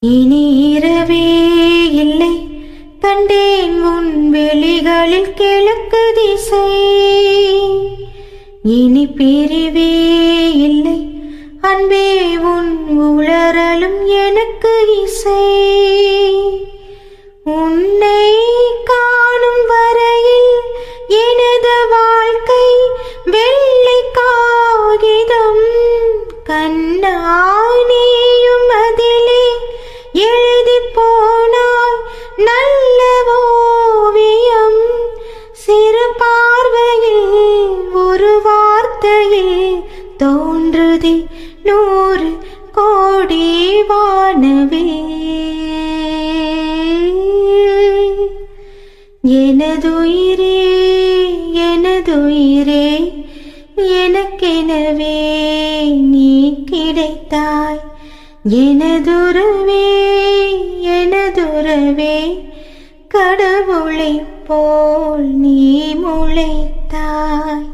இனி இரவே இல்லை கண்டேன் உன் வெளிகளில் கிழக்கு திசை. இனி பிரிவே இல்லை அன்பே உன் உளறலும் எனக்கு இசை. உன்னை காணும் வரையில் எனது வாழ்க்கை வெள்ளை காகிதம். கண்ணா நீயும் அதிலே எழுதி போனாய் நல்ல ஓவியம். சிறு பார்வையில் ஒரு வார்த்தையில் தோன்றுதே 100 கோடி வானவில். எனதுயிரே எனதுயிரே எனக்கெனவே நீ கிடைத்தாய். எனதுறவே எனதுறவே கடவுளைப் போல் நீ முளைத்தாய்.